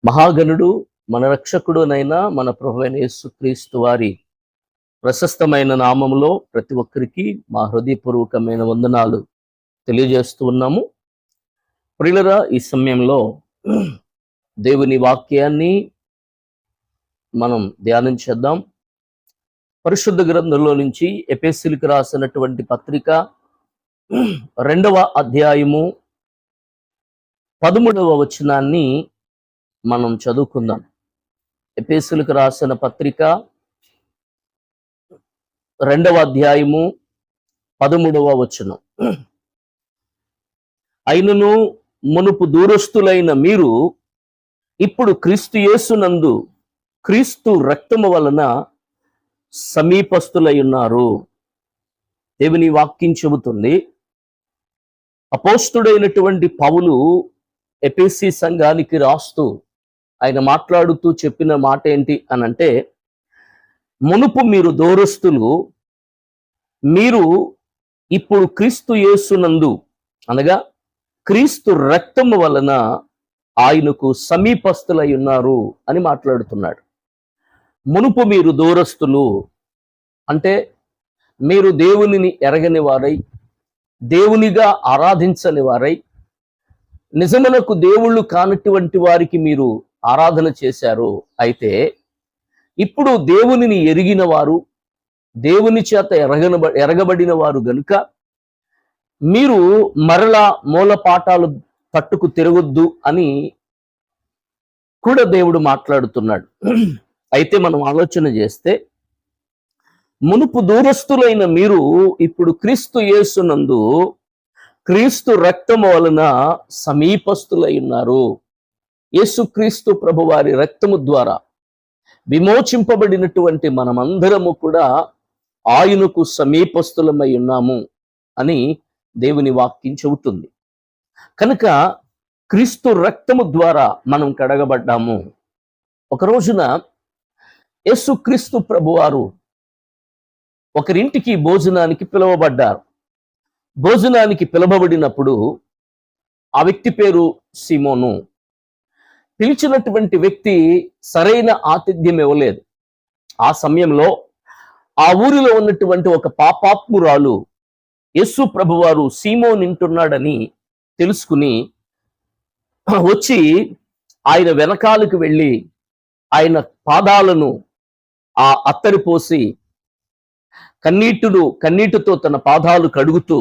మహాగణుడు మన రక్షకుడునైనా మన ప్రభువైన యేసుక్రీస్తు వారి ప్రశస్తమైన నామములో ప్రతి ఒక్కరికి మా హృదయపూర్వకమైన వందనాలు తెలియజేస్తూ ఉన్నాము. ప్రియులరా, ఈ సమయంలో దేవుని వాక్యాన్ని మనం ధ్యానం చేద్దాం. పరిశుద్ధ గ్రంథంలో నుంచి ఎఫెసీయులకు రాసినటువంటి పత్రిక 2వ అధ్యాయము 13వ వచనాన్ని మనం చదువుకుందాం. ఎఫెసీయులకు రాసిన పత్రిక 2వ అధ్యాయము 13వ వచనం. అయినను మునుపు దూరస్తులైన మీరు ఇప్పుడు క్రీస్తు యేసునందు క్రీస్తు రక్తము వలన సమీపస్తులై ఉన్నారు. దేవుని వాక్యం చెబుతుంది, అపోస్తుడైనటువంటి పౌలు ఎఫెసీ సంఘానికి రాస్తూ ఆయన మాట్లాడుతూ చెప్పిన మాట ఏంటి అనంటే, మునుపు మీరు దూరస్తులు, మీరు ఇప్పుడు క్రీస్తు యేసునందు అనగా క్రీస్తు రక్తము వలన ఆయనకు సమీపస్తులై ఉన్నారు అని మాట్లాడుతున్నాడు. మునుపు మీరు దూరస్తులు అంటే మీరు దేవునిని ఎరగని వారై, దేవునిగా ఆరాధించని వారై, నిజమునకు దేవుళ్ళు కానటువంటి వారికి మీరు ఆరాధన చేశారు. అయితే ఇప్పుడు దేవునిని ఎరిగిన వారు, దేవుని చేత ఎరగబడిన వారు గనుక మీరు మరలా మూలపాఠాలు తట్టుకు తిరగొద్దు అని కూడా దేవుడు మాట్లాడుతున్నాడు. అయితే మనం ఆలోచన చేస్తే, మునుపు దూరస్తులైన మీరు ఇప్పుడు క్రీస్తు యేసునందు క్రీస్తు రక్తము వలన సమీపస్తులై ఉన్నారు. యేసుక్రీస్తు ప్రభువారి రక్తము ద్వారా విమోచింపబడినటువంటి మనమందరము కూడా ఆయనకు సమీపస్తులమై ఉన్నాము అని దేవుని వాక్యం చెబుతుంది. కనుక క్రీస్తు రక్తము ద్వారా మనం కడగబడ్డాము. ఒక రోజున యేసుక్రీస్తు ప్రభువారు ఒకరింటికి భోజనానికి పిలువబడ్డారు. భోజనానికి పిలువబడినప్పుడు ఆ వ్యక్తి పేరు సీమోను. పిలిచినటువంటి వ్యక్తి సరైన ఆతిథ్యం ఇవ్వలేదు. ఆ సమయంలో ఆ ఊరిలో ఉన్నటువంటి ఒక పాపాత్మురాలు యేసు ప్రభువారు సీమోను వింటున్నాడని తెలుసుకుని వచ్చి ఆయన వెనకాలకు వెళ్ళి ఆయన పాదాలను ఆ అత్తరి పోసి కన్నీటితో తన పాదాలు కడుగుతూ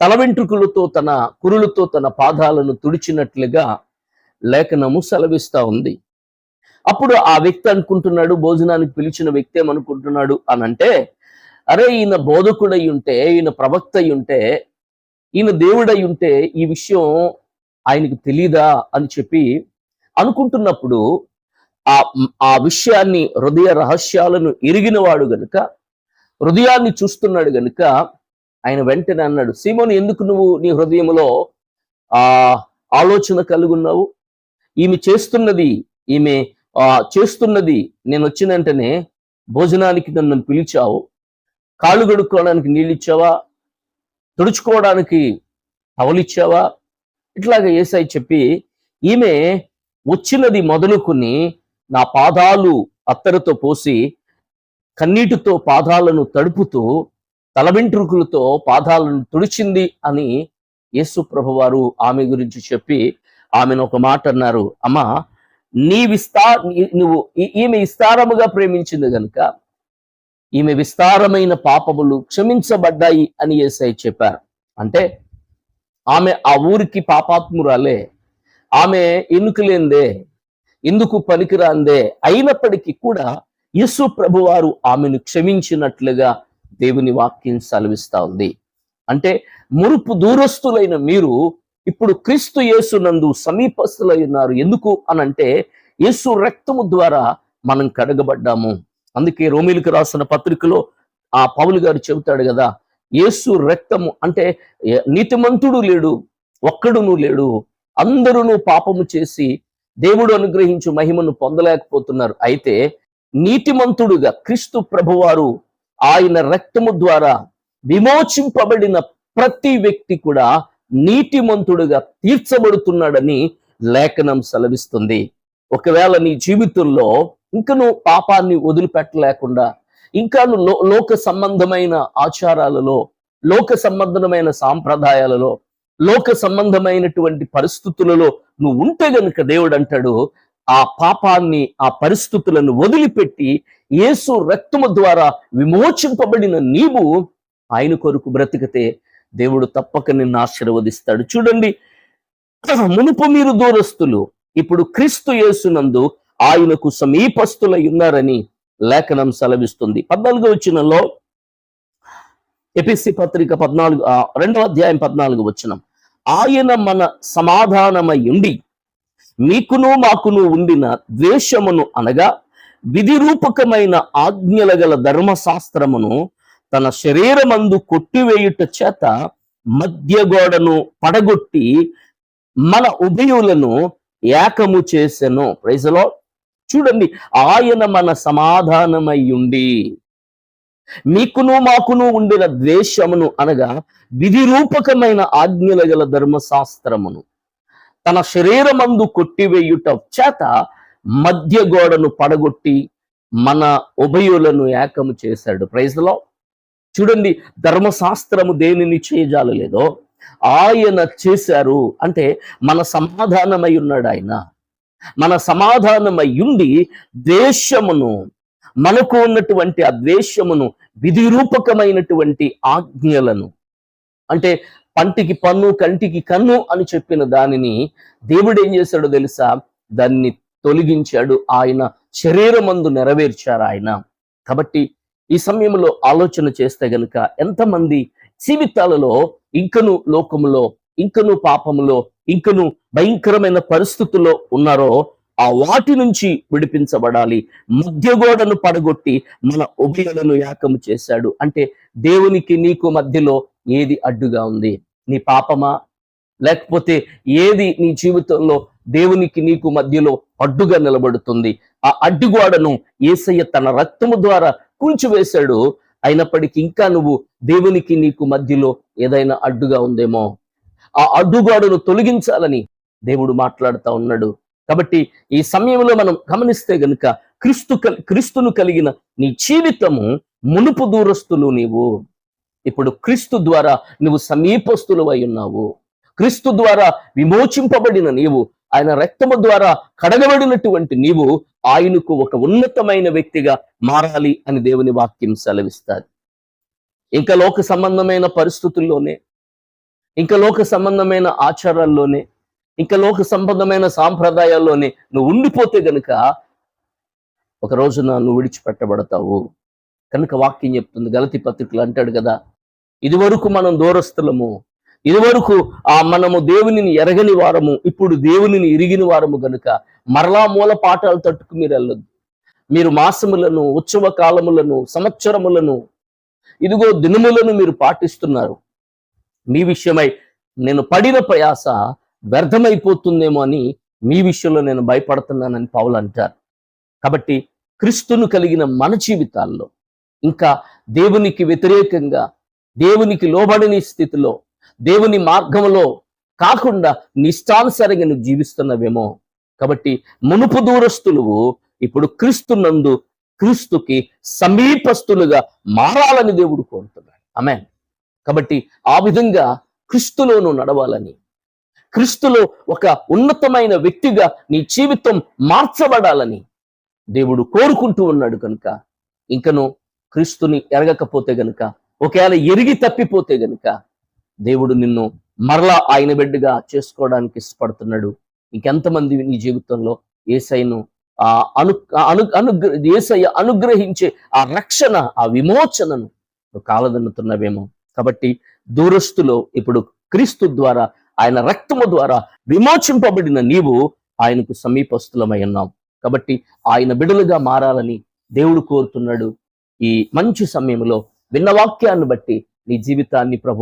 తల వెంట్రుకలతో తన కురులతో తన పాదాలను తుడిచినట్లుగా లేఖనము సెలవిస్తా ఉంది. అప్పుడు ఆ వ్యక్తి అనుకుంటున్నాడు, భోజనానికి పిలిచిన వ్యక్తి ఏమనుకుంటున్నాడు అనంటే, అరే ఈయన బోధకుడై ఉంటే, ఈయన ప్రవక్త అయి ఉంటే, ఈయన దేవుడై ఉంటే ఈ విషయం ఆయనకు తెలీదా అని చెప్పి అనుకుంటున్నప్పుడు ఆ విషయాన్ని, హృదయ రహస్యాలను ఎరిగినవాడు గనుక, హృదయాన్ని చూస్తున్నాడు గనుక ఆయన వెంటనే అన్నాడు, సీమోను, ఎందుకు నువ్వు నీ హృదయంలో ఆలోచన కలుగున్నావు? ఈమె చేస్తున్నది నేను వచ్చిన వెంటనే భోజనానికి నన్ను పిలిచావు, కాళ్ళు కడుక్కోవడానికి నీళ్ళు ఇచ్చావా, తుడుచుకోవడానికి టవలిచ్చావా, ఇట్లాగా యేసయ్య చెప్పి, ఈమె వచ్చినది మొదలుకొని నా పాదాలు అత్తరుతో పోసి కన్నీటితో పాదాలను తడుపుతూ తల వెంట్రుకలతో పాదాలను తుడిచింది అని యేసు ప్రభువారు ఆమె గురించి చెప్పి ఆమెను ఒక మాట అన్నారు, అమ్మా ఈమె విస్తారముగా ప్రేమించింది గనుక ఈమె విస్తారమైన పాపములు క్షమించబడ్డాయి అని యేసయ్య చెప్పారు. అంటే ఆమె ఆ ఊరికి పాపాత్మురాలే, ఆమె ఎన్నుకలేందే, ఎందుకు పనికిరాందే, అయినప్పటికీ కూడా యేసు ప్రభువారు ఆమెను క్షమించినట్లుగా దేవుని వాక్యం సెలవిస్తా ఉంది. అంటే మునుపు దూరస్తులైన మీరు ఇప్పుడు క్రీస్తు యేసునందు సమీపస్తులై ఉన్నారు. ఎందుకు అనంటే యేసు రక్తము ద్వారా మనం కడగబడ్డాము. అందుకే రోమీయులకు రాసిన పత్రికలో ఆ పౌలు గారు చెబుతాడు కదా, యేసు రక్తము అంటే నీతిమంతుడు లేడు, ఒక్కడును లేడు, అందరూ పాపము చేసి దేవుడు అనుగ్రహించు మహిమను పొందలేకపోతున్నారు. అయితే నీతిమంతుడుగా క్రీస్తు ప్రభువారు ఆయన రక్తము ద్వారా విమోచింపబడిన ప్రతి వ్యక్తి కూడా నీతిమంతుడుగా తీర్చబడుతున్నాడని లేఖనం సెలవిస్తుంది. ఒకవేళ నీ జీవితంలో ఇంకా నువ్వు పాపాన్ని వదిలిపెట్టలేకుండా ఇంకా నువ్వు లోక సంబంధమైన ఆచారాలలో, లోక సంబంధమైన సాంప్రదాయాలలో, లోక సంబంధమైనటువంటి పరిస్థితులలో నువ్వు ఉంటే గనుక దేవుడు అంటాడు, ఆ పాపాన్ని, ఆ పరిస్థితులను వదిలిపెట్టి యేసు రక్తము ద్వారా విమోచింపబడిన నీవు ఆయన కొరకు బ్రతికితే దేవుడు తప్పక నిన్ను ఆశీర్వదిస్తాడు. చూడండి, మునుపు మీరు దూరస్తులు, ఇప్పుడు క్రీస్తు యేసునందు ఆయనకు సమీపస్తులై ఉన్నారని లేఖనం సెలవిస్తుంది. 14వ వచనంలో, ఎఫెసీ పత్రిక 2వ అధ్యాయం 14వ వచనం, ఆయన మన సమాధానమై ఉండి మీకును మాకును ఉండిన ద్వేషమును అనగా విధిరూపకమైన ఆజ్ఞల గల ధర్మశాస్త్రమును తన శరీరమందు కొట్టివేయుట చేత మధ్య గోడను పడగొట్టి మన ఉభయులను ఏకము చేసెను. Praise the lord. చూడండి, ఆయన మన సమాధానమై ఉండి మీకును మాకును ఉండిన ద్వేషమును అనగా విధిరూపకమైన ఆజ్ఞల గల ధర్మశాస్త్రమును తన శరీరమందు కొట్టివేయుట చేత మధ్య గోడను పడగొట్టి మన ఉభయులను ఏకము చేశాడు. Praise the lord. చూడండి, ధర్మశాస్త్రము దేనిని చేయజాలలేదో ఆయన చేశారు. అంటే మన సమాధానమై ఉన్నాడు ఆయన. మన సమాధానమై ఉండి ద్వేషమును, మనకు ఉన్నటువంటి ఆ ద్వేషమును, విధిరూపకమైనటువంటి ఆజ్ఞలను, అంటే పంటికి పన్ను కంటికి కన్ను అని చెప్పిన దానిని దేవుడు ఏం చేశాడో తెలుసా? దాన్ని తొలగించాడు. ఆయన శరీరమందు నెరవేర్చారు ఆయన. కాబట్టి ఈ సమయంలో ఆలోచన చేస్తే గనుక ఎంతమంది జీవితాలలో ఇంకను లోకములో, ఇంకను పాపములో, ఇంకను భయంకరమైన పరిస్థితుల్లో ఉన్నారో ఆ వాటి నుంచి విడిపించబడాలి. మధ్యగోడను పడగొట్టి మన ఉభయులను ఏకము చేశాడు. అంటే దేవునికి నీకు మధ్యలో ఏది అడ్డుగా ఉంది? నీ పాపమా? లేకపోతే ఏది నీ జీవితంలో దేవునికి నీకు మధ్యలో అడ్డుగా నిలబడుతుంది? ఆ అడ్డుగోడను యేసయ్య తన రక్తము ద్వారా కూల్చివేశాడు. అయినప్పటికీ ఇంకా నువ్వు దేవునికి నీకు మధ్యలో ఏదైనా అడ్డుగా ఉందేమో, ఆ అడ్డుగోడను తొలగించాలని దేవుడు మాట్లాడుతూ ఉన్నాడు. కాబట్టి ఈ సమయంలో మనం గమనిస్తే గనుక క్రీస్తును కలిగిన నీ జీవితము, మునుపు దూరస్తులు నీవు, ఇప్పుడు క్రీస్తు ద్వారా నువ్వు సమీపస్తులు అయి ఉన్నావు. క్రీస్తు ద్వారా విమోచింపబడిన నీవు, ఆయన రక్తము ద్వారా కడగబడినటువంటి నీవు ఆయనకు ఒక ఉన్నతమైన వ్యక్తిగా మారాలి అని దేవుని వాక్యం సెలవిస్తారు. ఇంకా లోక సంబంధమైన పరిస్థితుల్లోనే, ఇంకా లోక సంబంధమైన ఆచారాల్లోనే, ఇంకా లోక సంబంధమైన సాంప్రదాయాల్లోనే నువ్వు ఉండిపోతే గనుక ఒక రోజున నువ్వు విడిచిపెట్టబడతావు. కనుక వాక్యం చెప్తుంది, గలతీ పత్రికలో అంటాడు కదా, ఇదివరకు మనం దూరస్తులము, ఇదివరకు మనము దేవునిని ఎరగని వారము, ఇప్పుడు దేవునిని ఎరిగిన వారము గనుక మరలా మూల పాఠాలు తట్టుకు మీరు వెళ్ళొద్దు. మీరు మాసములను, ఉత్సవ కాలములను, సంవత్సరములను, ఇదిగో దినములను మీరు పాటిస్తున్నారు. మీ విషయమై నేను పడిన ప్రయాస వ్యర్థమైపోతుందేమో అని మీ విషయంలో నేను భయపడుతున్నానని పౌలు అంటారు. కాబట్టి క్రీస్తును కలిగిన మన జీవితాల్లో ఇంకా దేవునికి వ్యతిరేకంగా, దేవునికి లోబడని స్థితిలో, దేవుని మార్గంలో కాకుండా నిష్టానుసారంగా నువ్వు జీవిస్తున్నవేమో. కాబట్టి మునుపు దూరస్తులు ఇప్పుడు క్రీస్తునందు, క్రీస్తుకి సమీపస్తులుగా మారాలని దేవుడు కోరుతున్నాడు. ఆమేన్. కాబట్టి ఆ విధంగా క్రీస్తులోను నడవాలని, క్రీస్తులో ఒక ఉన్నతమైన వ్యక్తిగా నీ జీవితం మార్చబడాలని దేవుడు కోరుకుంటూ ఉన్నాడు. కనుక ఇంకను క్రీస్తుని ఎరగకపోతే గనుక, ఒకవేళ ఎరిగి తప్పిపోతే గనుక దేవుడు నిన్ను మరలా ఆయన బిడ్డగా చేసుకోవడానికి ఇష్టపడుతున్నాడు. ఇంకెంతమంది నీ జీవితంలో యేసయ్యను యేసయ్య అనుగ్రహించే ఆ రక్షణ, ఆ విమోచనను నువ్వు కాలదన్నుతున్నవేమో. కాబట్టి దూరస్తులో ఇప్పుడు క్రీస్తు ద్వారా, ఆయన రక్తము ద్వారా విమోచింపబడిన నీవు ఆయనకు సమీపస్తులమై ఉన్నావు. కాబట్టి ఆయన బిడ్డలుగా మారాలని దేవుడు కోరుతున్నాడు. ఈ మంచి సమయంలో విన్న వాక్యాన్ని బట్టి నీ జీవితాన్ని ప్రభు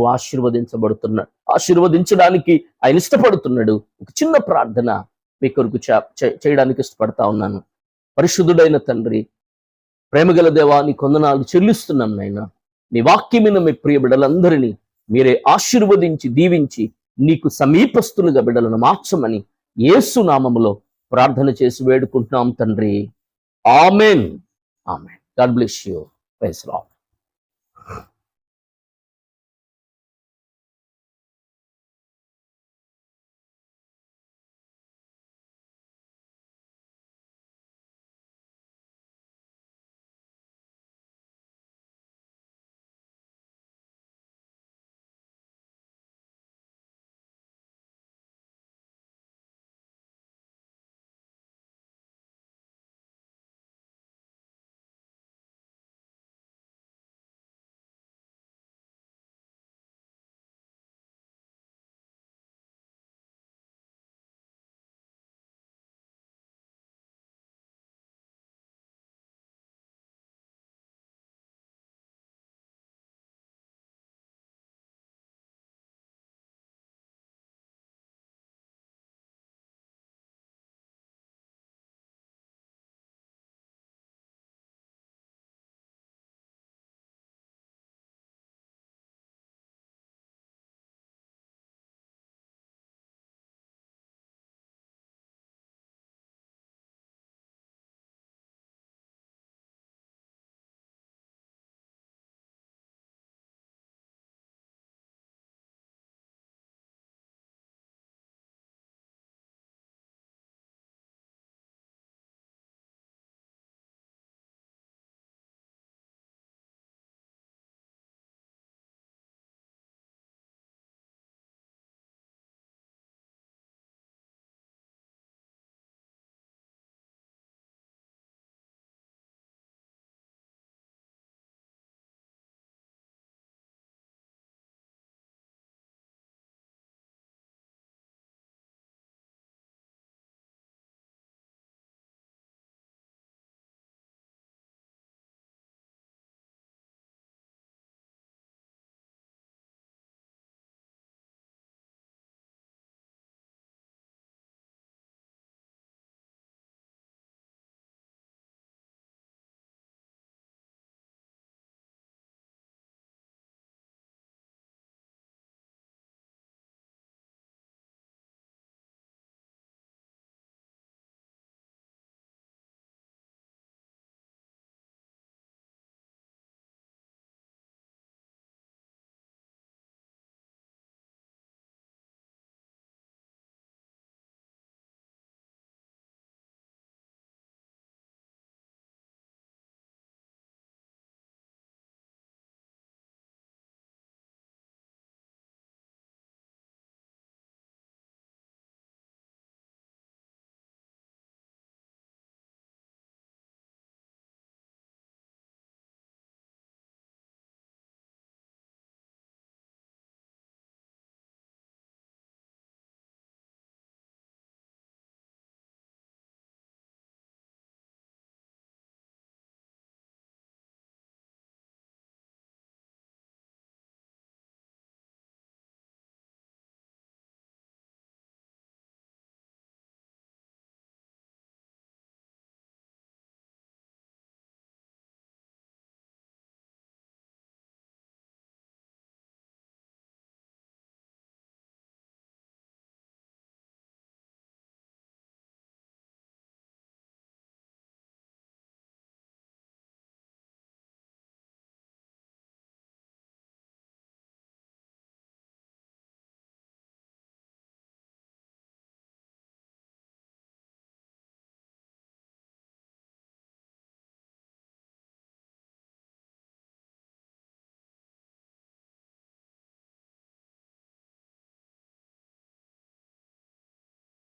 ఆశీర్వదించడానికి ఆయన ఇష్టపడుతున్నాడు. ఒక చిన్న ప్రార్థన మీ కొరకు చేయడానికి ఇష్టపడతా ఉన్నాను. పరిశుద్ధుడైన తండ్రి, ప్రేమగల దేవా, నీ కొందనాలు చెల్లిస్తున్నాం నాయనా. నీ వాక్యమైన మీ ప్రియ బిడ్డలందరినీ మీరే ఆశీర్వదించి దీవించి నీకు సమీపస్తులుగా బిడ్డలను మార్చమని యేసు నామములో ప్రార్థన చేసి వేడుకుంటున్నాం తండ్రి. Amen. Amen. God bless you. Praise lord.